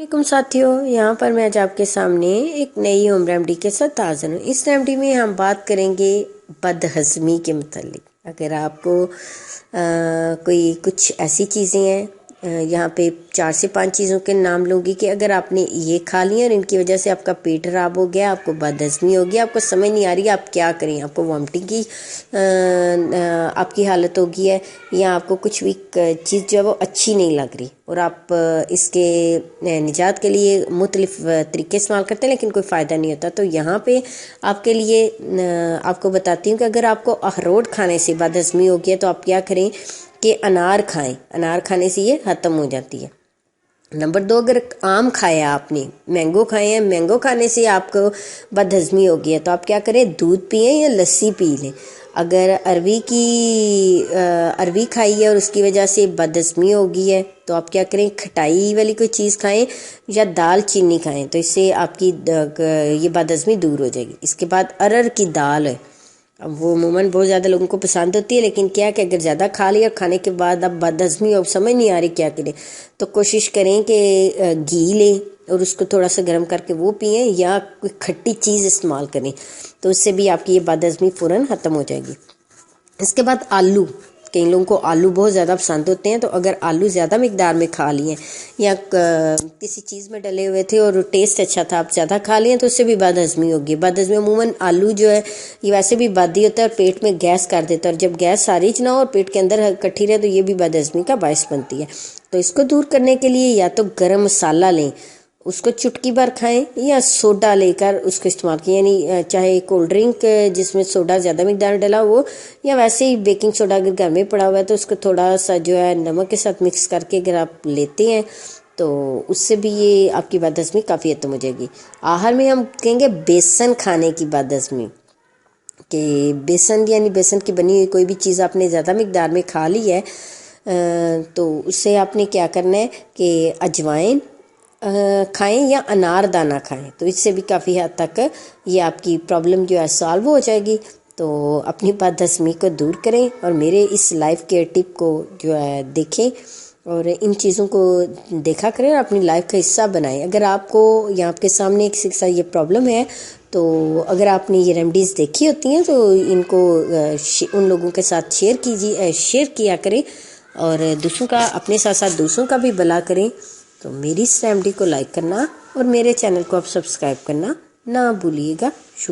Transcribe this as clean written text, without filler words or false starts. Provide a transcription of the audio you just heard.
वालेकुम साथियों, यहाँ पर मैं आज आपके सामने एक नई होम रेमेडी के साथ हाजिर हूँ। इस रेमेडी में हम बात करेंगे बदहज़मी के मुतालिक। अगर आपको कोई कुछ ऐसी चीज़ें हैं, यहाँ पे 4 से 5 चीज़ों के नाम लूँगी कि अगर आपने ये खा लिया और इनकी वजह से आपका पेट खराब हो गया, आपको बदहज़मी हो गया, आपको समझ नहीं आ रही आप क्या करें, आपको वॉमिटिंग की आपकी हालत हो गई है, या आपको कुछ भी चीज़ जो है वो अच्छी नहीं लग रही और आप इसके निजात के लिए मुख्तलिफ तरीके इस्तेमाल करते हैं लेकिन कोई फ़ायदा नहीं होता। तो यहाँ पे आपके लिए आपको बताती हूँ कि अगर आपको अखरोट खाने से बदहज़मी हो गया तो आप क्या करें कि अनार खाएं। अनार खाने से ये ख़त्म हो जाती है। नंबर 2, अगर आम खाया आपने, मैंगो खाए हैं, मैंगो खाने से आपको बदहज़मी हो गई है तो आप क्या करें, दूध पिएं या लस्सी पी लें। अगर अरवी खाई है और उसकी वजह से बदहज़मी हो गई है तो आप क्या करें, खटाई वाली कोई चीज़ खाएं या दाल चीनी खाएं, तो इससे आपकी ये बदहज़मी दूर हो जाएगी। इसके बाद अरहर की दाल है, अब वो अमूमन बहुत ज़्यादा लोगों को पसंद होती है, लेकिन क्या कि अगर ज़्यादा खा लिया, खाने के बाद अब बदहज़मी और समझ नहीं आ रही क्या करें, तो कोशिश करें कि घी लें और उसको थोड़ा सा गर्म करके वो पिएं या कोई खट्टी चीज़ इस्तेमाल करें, तो उससे भी आपकी ये बदहज़मी फ़ौरन ख़त्म हो जाएगी। इसके बाद आलू, कई लोगों को आलू बहुत ज़्यादा पसंद होते हैं, तो अगर आलू ज़्यादा मिकदार में खा लिए या किसी चीज़ में डले हुए थे और टेस्ट अच्छा था, आप ज़्यादा खा लिए तो उससे भी बदहज़मी होगी। बदहज़मी अमूमन आलू जो है ये वैसे भी बादी होता है और पेट में गैस कर देता है, और जब गैस सारिज ना हो और पेट के अंदर इकट्ठी रहे तो ये भी बदहज़मी का बायस बनती है। तो इसको दूर करने के लिए या तो गर्म मसाला लें, उसको चुटकी भर खाएं, या सोडा लेकर उसको इस्तेमाल करें, यानी चाहे कोल्ड ड्रिंक जिसमें सोडा ज़्यादा मिकदार डाला हो, या वैसे ही बेकिंग सोडा अगर घर में पड़ा हुआ है तो उसको थोड़ा सा जो है नमक के साथ मिक्स करके अगर आप लेते हैं तो उससे भी ये आपकी बदहज़मी काफ़ी खत्म हो जाएगी। आहार में हम कहेंगे बेसन खाने की बदहज़मी, कि बेसन यानी बेसन की बनी हुई कोई भी चीज़ आपने ज़्यादा मिकदार में खा ली है तो उससे आपने क्या करना है कि अजवाइन खाएं या अनारदाना खाएं, तो इससे भी काफ़ी हद तक ये आपकी प्रॉब्लम जो है सॉल्व हो जाएगी। तो अपनी बदहज़मी को दूर करें और मेरे इस लाइफ केयर टिप को जो है देखें और इन चीज़ों को देखा करें और अपनी लाइफ का हिस्सा बनाएं। अगर आपको या आपके सामने किसी के साथ ये प्रॉब्लम है तो अगर आपने ये रेमडीज़ देखी होती हैं तो इनको उन लोगों के साथ शेयर किया करें और दूसरों का, अपने साथ साथ दूसरों का भी भला करें। तो मेरी इस रेमेडी को लाइक करना और मेरे चैनल को आप सब्सक्राइब करना ना भूलिएगा।